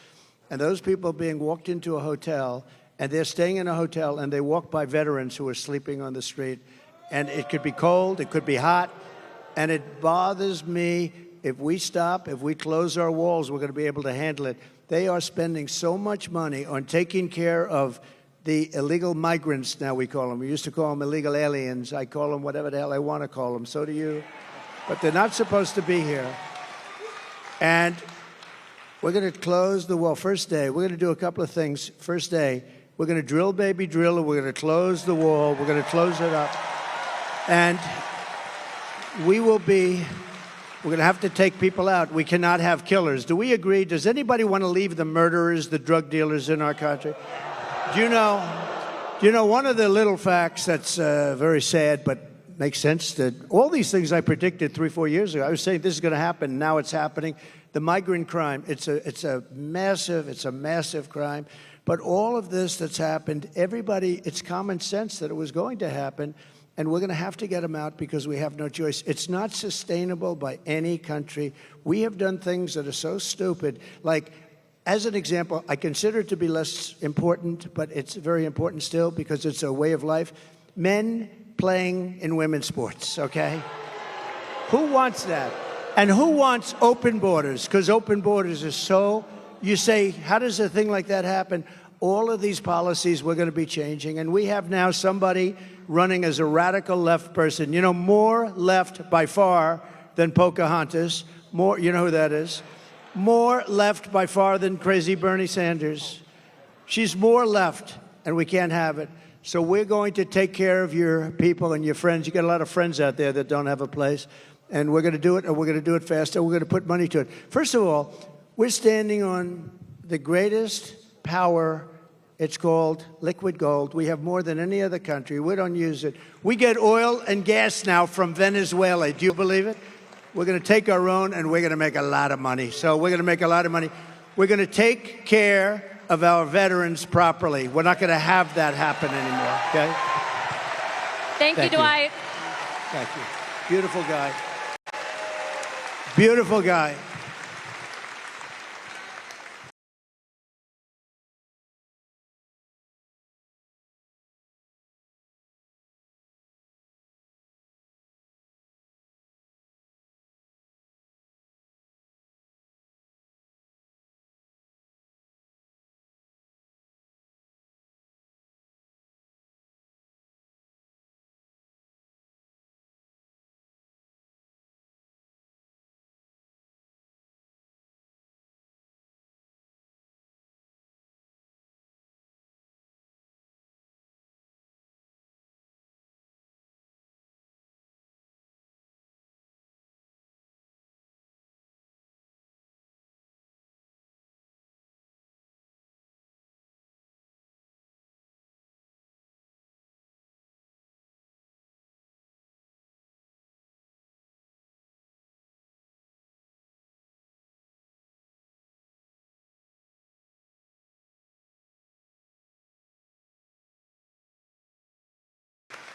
And those people being walked into a hotel, and they're staying in a hotel, and they walk by veterans who are sleeping on the street. And it could be cold, it could be hot, and it bothers me. If we stop, if we close our walls, we're going to be able to handle it. They are spending so much money on taking care of the illegal migrants, now we call them. We used to call them illegal aliens. I call them whatever the hell I want to call them. So do you. But they're not supposed to be here. And we're going to close the wall. First day, we're going to do a couple of things. First day, we're going to drill, baby, drill, and we're going to close the wall. We're going to close it up. And we're going to have to take people out. We cannot have killers. Do we agree? Does anybody want to leave the murderers, the drug dealers in our country? Do you know one of the little facts that's very sad but makes sense? That all these things I predicted 3-4 years ago, I was saying this is going to happen. Now it's happening. The migrant crime, it's a massive crime. But all of this that's happened, everybody, it's common sense that it was going to happen. And we're going to have to get them out because we have no choice. It's not sustainable by any country. We have done things that are so stupid. Like, as an example, I consider it to be less important, but it's very important still because it's a way of life. Men playing in women's sports, okay? Who wants that? And who wants open borders? Because open borders is so, you say, how does a thing like that happen? All of these policies we're going to be changing. And we have now somebody running as a radical left person. You know, more left by far than Pocahontas. More, you know who that is? More left by far than crazy Bernie Sanders. She's more left, and we can't have it. So we're going to take care of your people and your friends. You got a lot of friends out there that don't have a place. And we're going to do it, and we're going to do it faster. We're going to put money to it. First of all, we're standing on the greatest power. It's called liquid gold. We have more than any other country. We don't use it. We get oil and gas now from Venezuela. Do you believe it? We're going to take our own, and we're going to make a lot of money. So we're going to make a lot of money. We're going to take care of our veterans properly. We're not going to have that happen anymore, okay?
Thank you, Dwight.
Thank you. Beautiful guy. Beautiful guy.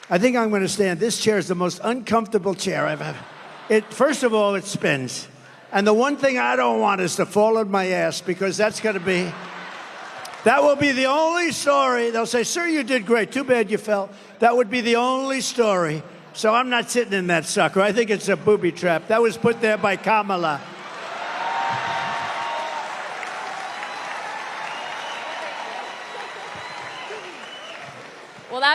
I think I'm going to stand. This chair is the most uncomfortable chair I've ever. First of all, it spins. And the one thing I don't want is to fall on my ass, because that will be the only story. They'll say, sir, you did great. Too bad you fell. That would be the only story. So I'm not sitting in that sucker. I think it's a booby trap. That was put there by Kamala.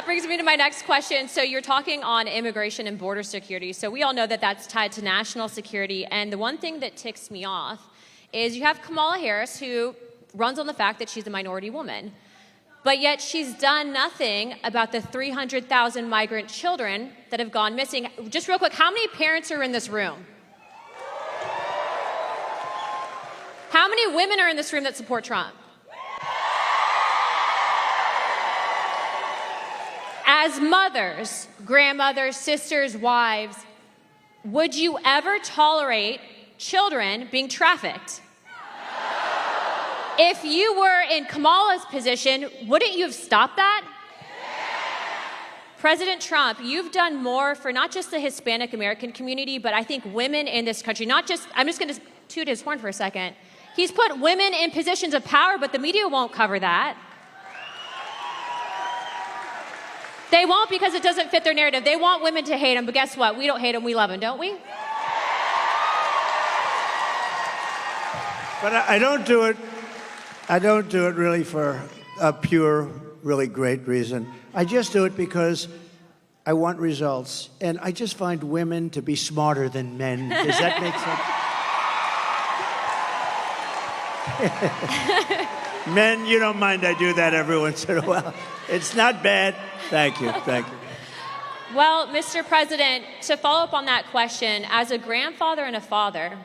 brings me to my next question. So you're talking on immigration and border security. So we all know that that's tied to national security. And the one thing that ticks me off is you have Kamala Harris, who runs on the fact that she's a minority woman. But yet she's done nothing about the 300,000 migrant children that have gone missing. Just real quick, how many parents are in this room? How many women are in this room that support Trump? As mothers, grandmothers, sisters, wives, would you ever tolerate children being trafficked? If you were in Kamala's position, wouldn't you have stopped that? President Trump, you've done more for not just the Hispanic American community, but I think women in this country, not just, I'm just going to toot his horn for a second. He's put women in positions of power, but the media won't cover that. They won't because it doesn't fit their narrative. They want women to hate him, but guess what? We don't hate him, we love him, don't we?
But I don't do it. I don't do it really for a pure, really great reason. I just do it because I want results. And I just find women to be smarter than men. Does that make sense? Men, you don't mind I do that every once in a while. It's not bad. Thank you. Thank you.
Well, Mr. President, to follow up on that question, as a grandfather and a father,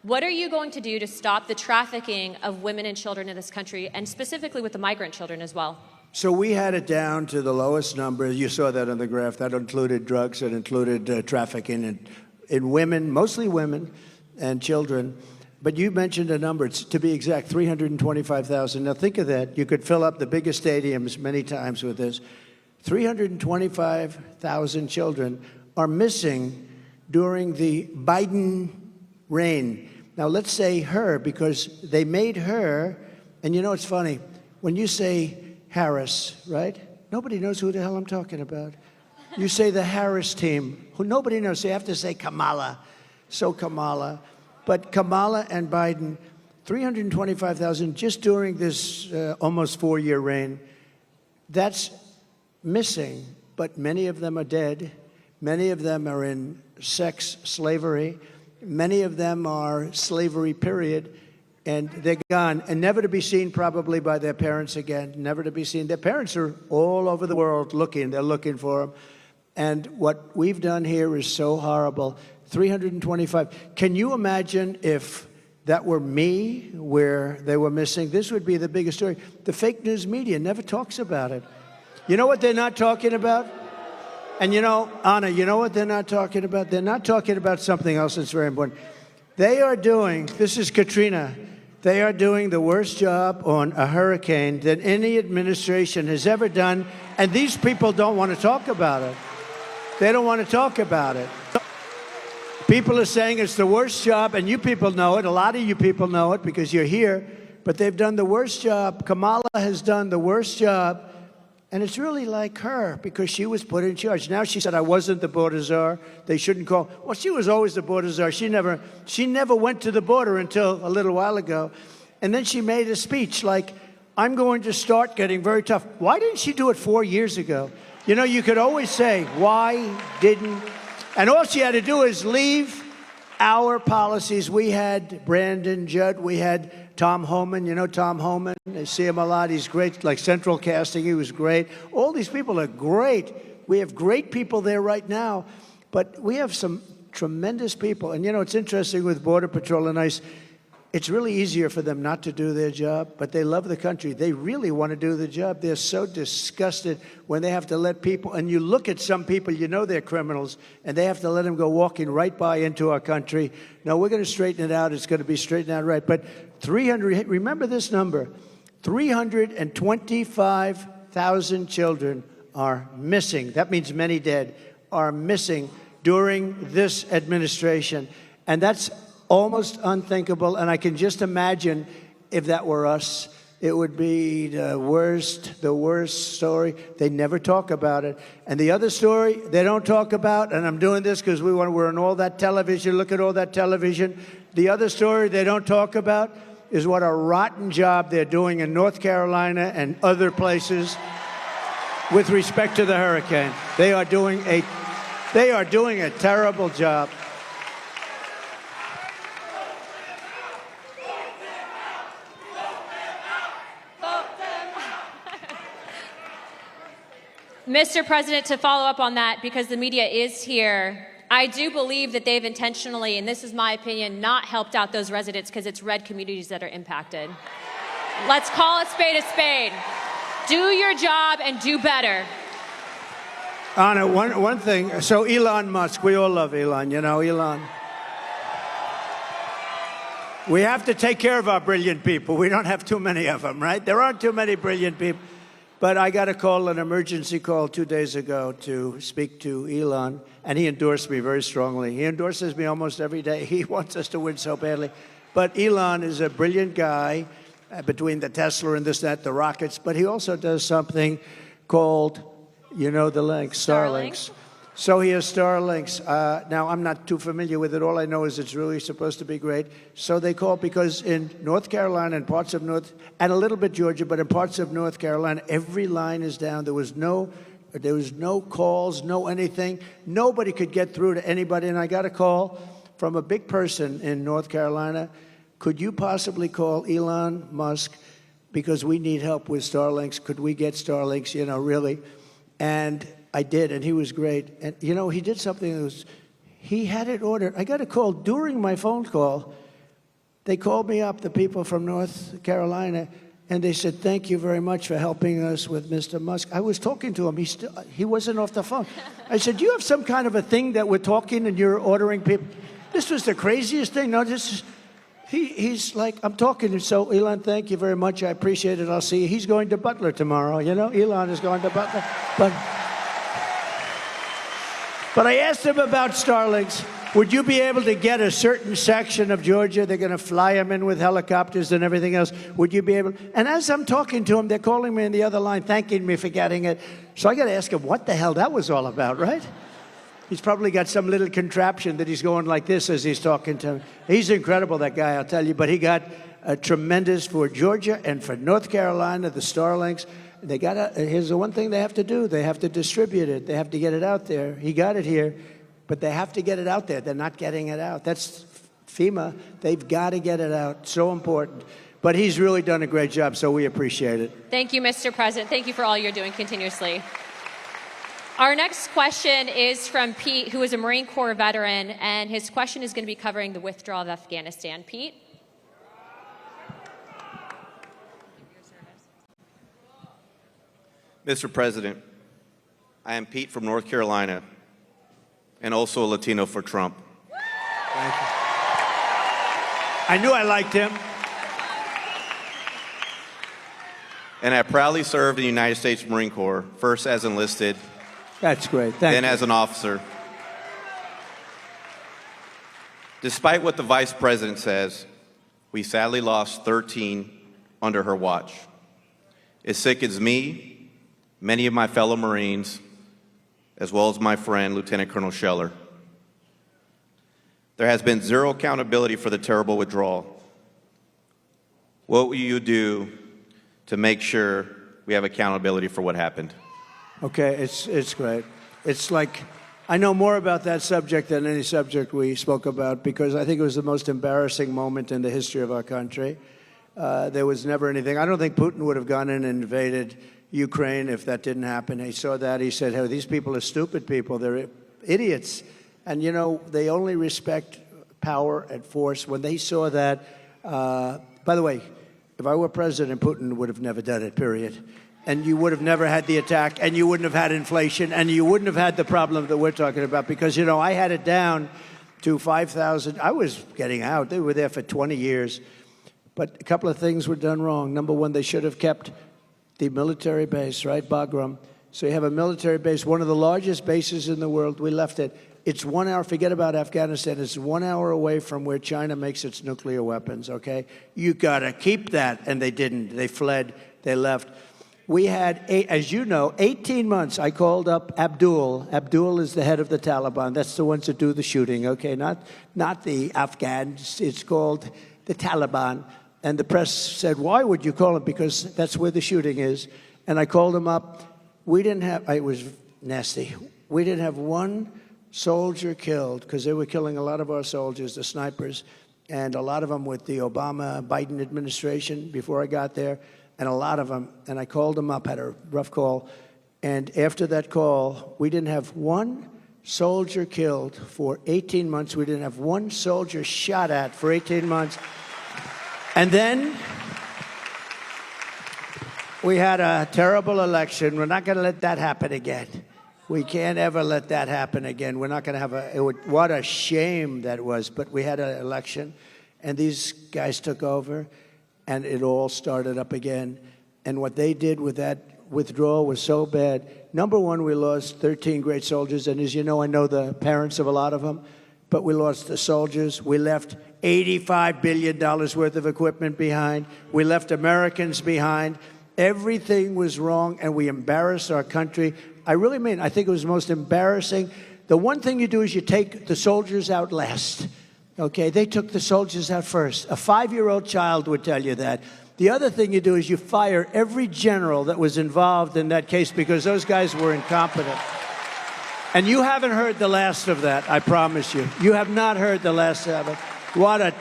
what are you going to do to stop the trafficking of women and children in this country, and specifically with the migrant children as well?
So we had it down to the lowest number. You saw that on the graph. That included drugs. It included trafficking in women, mostly women and children. But you mentioned a number. It's, to be exact, 325,000. Now think of that. You could fill up the biggest stadiums many times with this. 325,000 children are missing during the Biden reign. Now let's say her, because they made her, and you know it's funny, when you say Harris, right? Nobody knows who the hell I'm talking about. You say the Harris team, who nobody knows. So you have to say Kamala. So Kamala. But Kamala and Biden, 325,000 just during this almost 4-year reign. That's missing, but many of them are dead. Many of them are in sex slavery. Many of them are slavery, period, and they're gone, and never to be seen probably by their parents again, never to be seen. Their parents are all over the world looking. They're looking for them. And what we've done here is so horrible. 325. Can you imagine if that were me, where they were missing? This would be the biggest story. The fake news media never talks about it. You know what they're not talking about? And you know, Anna, you know what they're not talking about? They're not talking about something else that's very important. They are doing, this is Katrina, they are doing the worst job on a hurricane that any administration has ever done, and these people don't want to talk about it. They don't want to talk about it. People are saying it's the worst job, and you people know it. A lot of you people know it because you're here, but they've done the worst job. Kamala has done the worst job. And it's really like her, because she was put in charge. Now she said, I wasn't the border czar. They shouldn't call. Well, she was always the border czar. She never went to the border until a little while ago. And then she made a speech like, I'm going to start getting very tough. Why didn't she do it 4 years ago? You know, you could always say, why didn't? And all she had to do is leave our policies. We had Brandon Judd. We had Tom Homan, you know Tom Homan? I see him a lot. He's great, like Central Casting, he was great. All these people are great. We have great people there right now, but we have some tremendous people. And you know, it's interesting with Border Patrol and ICE, it's really easier for them not to do their job, but they love the country. They really want to do the job. They're so disgusted when they have to let people, and you look at some people, you know they're criminals, and they have to let them go walking right by into our country. No, we're going to straighten it out. It's going to be straightened out right. But 300, remember this number, 325,000 children are missing. That means many dead are missing during this administration. And that's almost unthinkable, and I can just imagine if that were us, it would be the worst story. They never talk about it. And the other story they don't talk about, and I'm doing this because we're on all that television, look at all that television. The other story they don't talk about is what a rotten job they're doing in North Carolina and other places. with respect to the hurricane. They are doing a terrible job.
Mr. President, to follow up on that, because the media is here, I do believe that they've intentionally, and this is my opinion, not helped out those residents because it's red communities that are impacted. Let's call a spade a spade. Do your job and do better.
Anna, one thing. So Elon Musk, we all love Elon, you know, Elon. We have to take care of our brilliant people. We don't have too many of them, right? There aren't too many brilliant people. But I got a call, an emergency call 2 days ago to speak to Elon, and he endorsed me very strongly. He endorses me almost every day. He wants us to win so badly. But Elon is a brilliant guy between the Tesla and this, that, the rockets. But he also does something called, you know the link, Starlinks. So he has Starlinks. Now, I'm not too familiar with it. All I know is it's really supposed to be great. So they call because in North Carolina and parts of North, and a little bit Georgia, but in parts of North Carolina, every line is down. There was no calls, no anything. Nobody could get through to anybody. And I got a call from a big person in North Carolina. Could you possibly call Elon Musk because we need help with Starlinks? Could we get Starlinks, you know, really? And I did, and he was great. And, you know, he did something that was, he had it ordered. I got a call during my phone call. They called me up, the people from North Carolina, and they said, thank you very much for helping us with Mr. Musk. I was talking to him. He wasn't off the phone. I said, do you have some kind of a thing that we're talking and you're ordering people? This was the craziest thing. No, this is, he's like, I'm talking to him. So, Elon, thank you very much. I appreciate it. I'll see you. He's going to Butler tomorrow. You know, Elon is going to Butler. But I asked him about Starlinks. Would you be able to get a certain section of Georgia? They're going to fly them in with helicopters and everything else. Would you be able? And as I'm talking to him, they're calling me on the other line, thanking me for getting it. So I got to ask him what the hell that was all about, right? He's probably got some little contraption that he's going like this as he's talking to me. He's incredible, that guy, I'll tell you. But he got a tremendous for Georgia and for North Carolina, the Starlinks. They got here's the one thing they have to do. They have to distribute it. They have to get it out there. He got it here, but they have to get it out there. They're not getting it out. That's FEMA. They've got to get it out. So important. But he's really done a great job, so we appreciate it.
Thank you, Mr. President. Thank you for all you're doing continuously. Our next question is from Pete, who is a Marine Corps veteran, and his question is going to be covering the withdrawal of Afghanistan. Pete?
Mr. President, I am Pete from North Carolina, and also a Latino for Trump.
Thank you. I knew I liked him.
And I proudly served in the United States Marine Corps, first as enlisted,
That's great.
then as an officer. Despite what the Vice President says, we sadly lost 13 under her watch. It sickens me, many of my fellow Marines, as well as my friend, Lieutenant Colonel Scheller. There has been zero accountability for the terrible withdrawal. What will you do to make sure we have accountability for what happened?
Okay, it's great. It's like, I know more about that subject than any subject we spoke about because I think it was the most embarrassing moment in the history of our country. There was never anything. I don't think Putin would have gone in and invaded Ukraine if that didn't happen. He saw that. He said, hey, these people are stupid people. They're idiots. And, you know, they only respect power and force. When they saw that, by the way, if I were president, Putin would have never done it, period. And you would have never had the attack, and you wouldn't have had inflation, and you wouldn't have had the problem that we're talking about. Because, you know, I had it down to 5,000. I was getting out. They were there for 20 years. But a couple of things were done wrong. Number one, they should have kept the military base, right, Bagram. So you have a military base, one of the largest bases in the world. We left it. It's 1 hour, forget about Afghanistan, it's 1 hour away from where China makes its nuclear weapons, okay? You gotta keep that, and they didn't. They fled, they left. We had, as you know, 18 months. I called up Abdul. Abdul is the head of the Taliban. That's the ones that do the shooting, okay? Not the Afghans. It's called the Taliban. And the press said, why would you call him? Because that's where the shooting is. And I called him up. We didn't have, it was nasty. We didn't have one soldier killed, because they were killing a lot of our soldiers, the snipers, and a lot of them with the Obama-Biden administration before I got there, and a lot of them, and I called them up, had a rough call, and after that call, we didn't have one soldier killed for 18 months. We didn't have one soldier shot at for 18 months. And then we had a terrible election. We're not going to let that happen again. We can't ever let that happen again. We're not going to have what a shame that was. But we had an election, and these guys took over, and it all started up again. And what they did with that withdrawal was so bad. Number one, we lost 13 great soldiers. And as you know, I know the parents of a lot of them. But we lost the soldiers. We left $85 billion worth of equipment behind. We left Americans behind. Everything was wrong, and we embarrassed our country. I really mean, I think it was most embarrassing. The one thing you do is you take the soldiers out last. Okay, they took the soldiers out first. A 5-year-old child would tell you that. The other thing you do is you fire every general that was involved in that case, because those guys were incompetent. And you haven't heard the last of that, I promise you. You have not heard the last of it. What a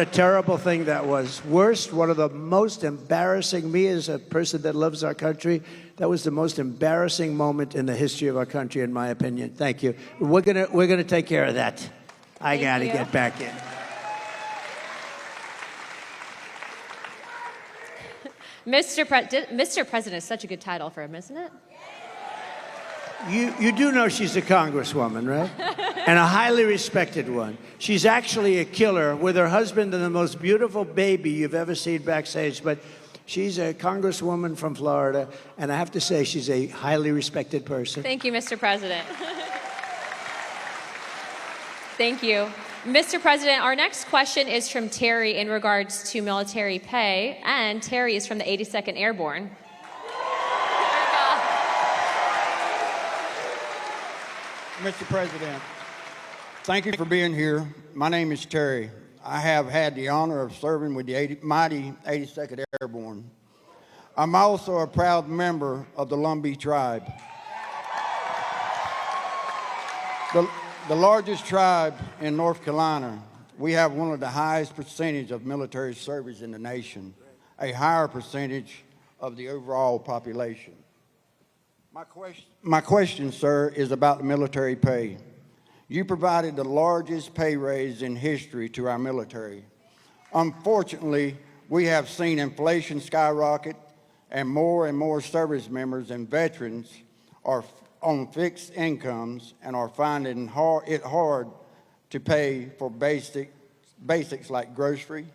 terrible thing that was. Worst, one of the most embarrassing, me as a person that loves our country, that was the most embarrassing moment in the history of our country, in my opinion. Thank you. We're gonna take care of that. I got to get back in.
Mr. President is such a good title for him, isn't it?
You do know she's a congresswoman, right? And a highly respected one. She's actually a killer with her husband and the most beautiful baby you've ever seen backstage. But she's a congresswoman from Florida, and I have to say she's a highly respected person.
Thank you, Mr. President. Thank you. Mr. President, our next question is from Terry in regards to military pay, and Terry is from the 82nd Airborne.
Mr. President, thank you for being here. My name is Terry. I have had the honor of serving with the mighty 82nd Airborne. I'm also a proud member of the Lumbee tribe. The largest tribe in North Carolina. We have one of the highest percentage of military service in the nation, a higher percentage of the overall population. My question, sir, is about the military pay. You provided the largest pay raise in history to our military. Unfortunately, we have seen inflation skyrocket, and more service members and veterans are on fixed incomes and are finding it hard to pay for basics like grocery.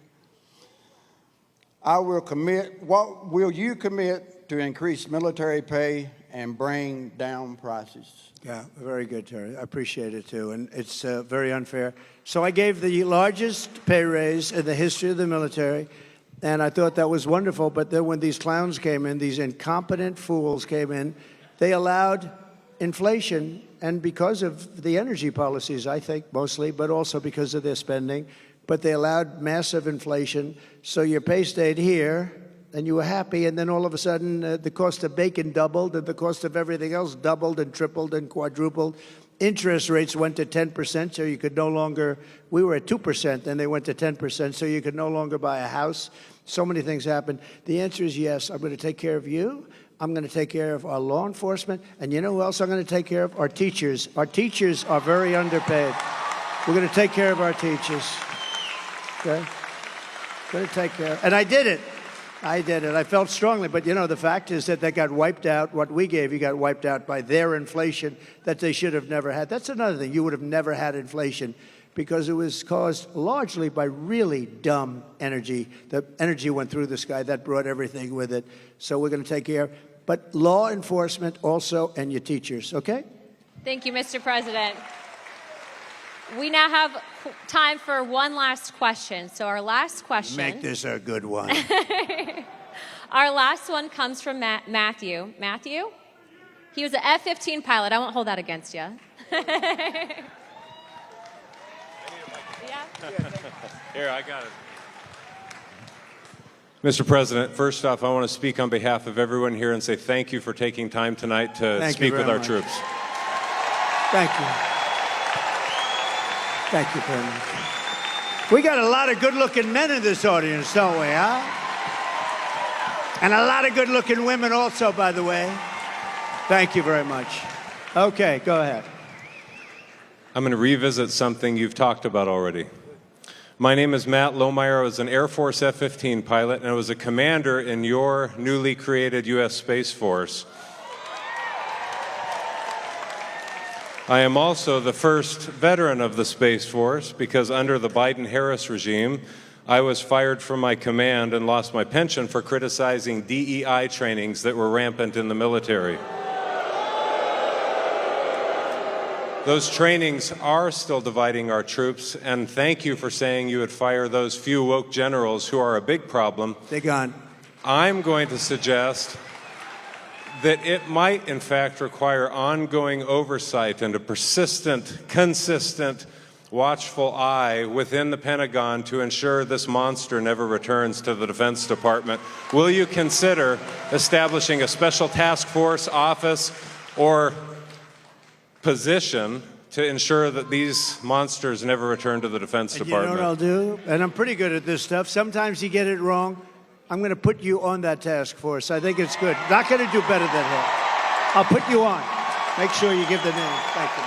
What will you commit to increase military pay and bring down prices?
Yeah, very good, Terry. I appreciate it, too. And it's very unfair. So I gave the largest pay raise in the history of the military, and I thought that was wonderful. But then when these clowns came in, these incompetent fools came in, they allowed inflation, and because of the energy policies, I think, mostly, but also because of their spending, but they allowed massive inflation, so your pay stayed here, and you were happy, and then all of a sudden, the cost of bacon doubled, and the cost of everything else doubled and tripled and quadrupled. Interest rates went to 10%, so you could no longer, we were at 2%, and they went to 10%, so you could no longer buy a house. So many things happened. The answer is yes, I'm going to take care of you. I'm going to take care of our law enforcement. And you know who else I'm going to take care of? Our teachers. Our teachers are very underpaid. We're going to take care of our teachers. Okay? Going to take care. And I did it. I felt strongly. But, you know, the fact is that they got wiped out. What we gave you got wiped out by their inflation that they should have never had. That's another thing. You would have never had inflation because it was caused largely by really dumb energy. The energy went through the sky. That brought everything with it. So we're going to take care. But law enforcement also, and your teachers, okay?
Thank you, Mr. President. We now have time for one last question. So our last question.
Make this a good one.
Our last one comes from Matthew. Matthew? He was an F-15 pilot. I won't hold that against you.
Here, I got it. Mr. President, first off, I want to speak on behalf of everyone here and say thank you for taking time tonight to speak with our troops.
Thank you. Thank you very much. We got a lot of good-looking men in this audience, don't we, huh? And a lot of good-looking women also, by the way. Thank you very much. Okay, go ahead.
I'm going to revisit something you've talked about already. My name is Matt Lohmeyer. I was an Air Force F-15 pilot, and I was a commander in your newly created U.S. Space Force. I am also the first veteran of the Space Force because under the Biden-Harris regime, I was fired from my command and lost my pension for criticizing DEI trainings that were rampant in the military. Those trainings are still dividing our troops, and thank you for saying you would fire those few woke generals who are a big problem.
They're gone.
I'm going to suggest that it might, in fact, require ongoing oversight and a persistent, consistent, watchful eye within the Pentagon to ensure this monster never returns to the Defense Department. Will you consider establishing a special task force, office, or position to ensure that these monsters never return to the Defense Department?
You know what I'll do? And I'm pretty good at this stuff. Sometimes you get it wrong. I'm going to put you on that task force. I think it's good. Not going to do better than him. I'll put you on. Make sure you give the name. Thank you.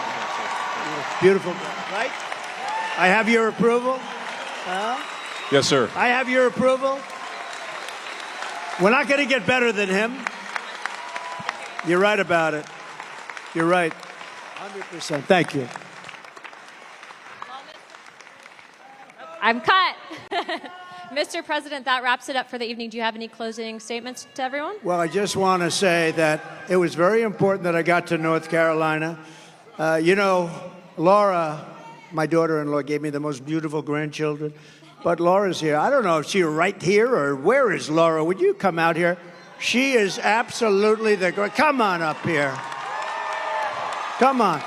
Beautiful. Right? I have your approval?
Yes, sir.
I have your approval? We're not going to get better than him. You're right about it. You're right. 100%. Thank you.
I'm cut. Mr. President, that wraps it up for the evening. Do you have any closing statements to everyone?
Well, I just want to say that it was very important that I got to North Carolina. You know, Laura, my daughter-in-law, gave me the most beautiful grandchildren. But Laura's here. I don't know if she's right here or where is Laura. Would you come out here? She is absolutely the great. Come on up here. Come on.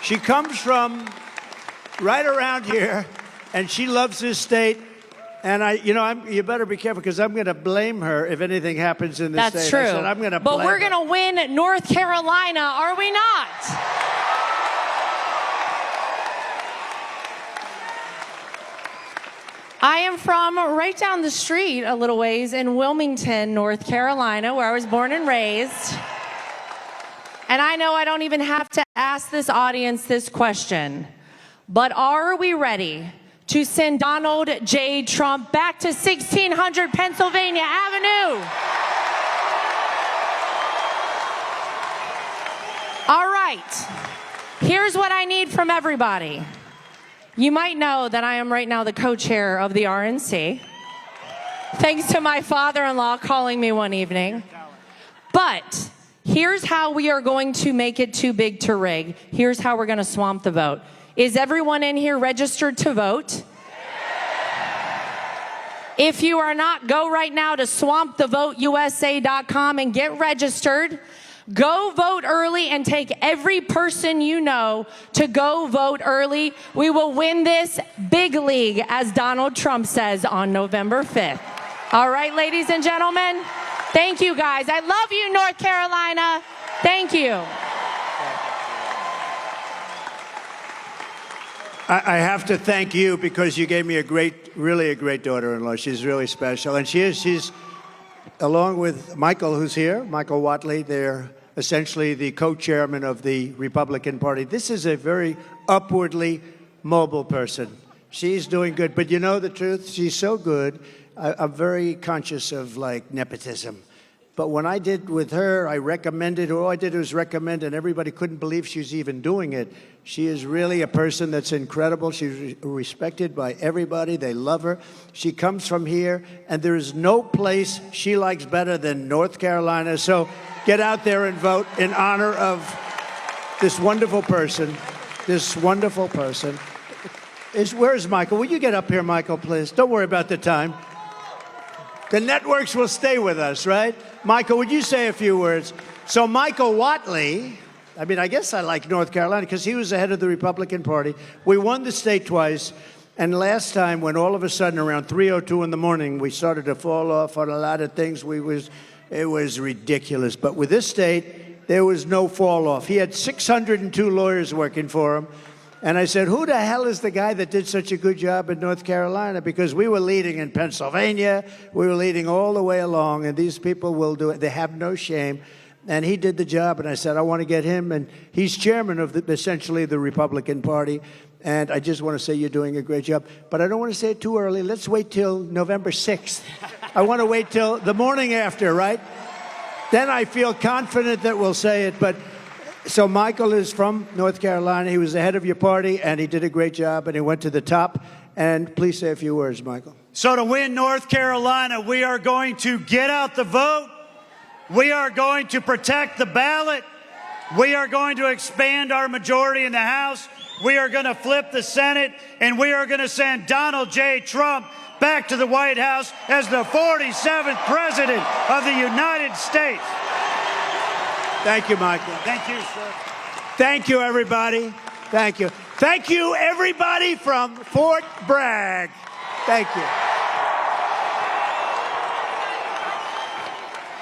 She comes from right around here, and she loves this state. And you better be careful because I'm going to blame her if anything happens in this state.
That's true.
I said, I'm going to blame
but we're
her.
going to win North Carolina, are we not? I am from right down the street a little ways in Wilmington, North Carolina, where I was born and raised. And I know I don't even have to ask this audience this question, but are we ready to send Donald J. Trump back to 1600 Pennsylvania Avenue? All right, here's what I need from everybody. You might know that I am right now the co-chair of the RNC, thanks to my father-in-law calling me one evening. But here's how we are going to make it too big to rig. Here's how we're going to swamp the vote. Is everyone in here registered to vote? If you are not, go right now to swampthevoteusa.com and get registered. Go vote early and take every person you know to go vote early. We will win this big league, as Donald Trump says, on November 5th. All right, ladies and gentlemen, thank you guys. I love you, North Carolina. Thank you.
I have to thank you because you gave me really a great daughter-in-law. She's really special. And she's along with Michael, who's here, Michael Whatley. They're essentially the co-chairman of the Republican Party. This is a very upwardly mobile person. She's doing good. But you know the truth? She's so good. I'm very conscious of, like, nepotism. But when I did with her, I recommended her. All I did was recommend, and everybody couldn't believe she was even doing it. She is really a person that's incredible. She's respected by everybody. They love her. She comes from here, and there is no place she likes better than North Carolina. So get out there and vote in honor of this wonderful person. This wonderful person. Where is Michael? Will you get up here, Michael, please? Don't worry about the time. The networks will stay with us, right? Michael, would you say a few words? So Michael Whatley I mean, I guess I like North Carolina because he was the head of the Republican Party. We won the state twice. And last time, when all of a sudden around 3:02 in the morning, we started to fall off on a lot of things, it was ridiculous. But with this state, there was no fall off. He had 602 lawyers working for him. And I said, who the hell is the guy that did such a good job in North Carolina? Because we were leading in Pennsylvania. We were leading all the way along. And these people will do it. They have no shame. And he did the job. And I said, I want to get him. And he's chairman of essentially the Republican Party. And I just want to say you're doing a great job. But I don't want to say it too early. Let's wait till November 6th. I want to wait till the morning after, right? Then I feel confident that we'll say it. But so Michael is from North Carolina. He was the head of your party, and he did a great job, and he went to the top. And please say a few words, Michael.
So to win North Carolina, we are going to get out the vote. We are going to protect the ballot. We are going to expand our majority in the House. We are going to flip the Senate, and we are going to send Donald J. Trump back to the White House as the 47th President of the United States.
Thank you, Michael.
Thank you, sir.
Thank you, everybody. Thank you. Thank you, everybody from Fort Bragg. Thank you.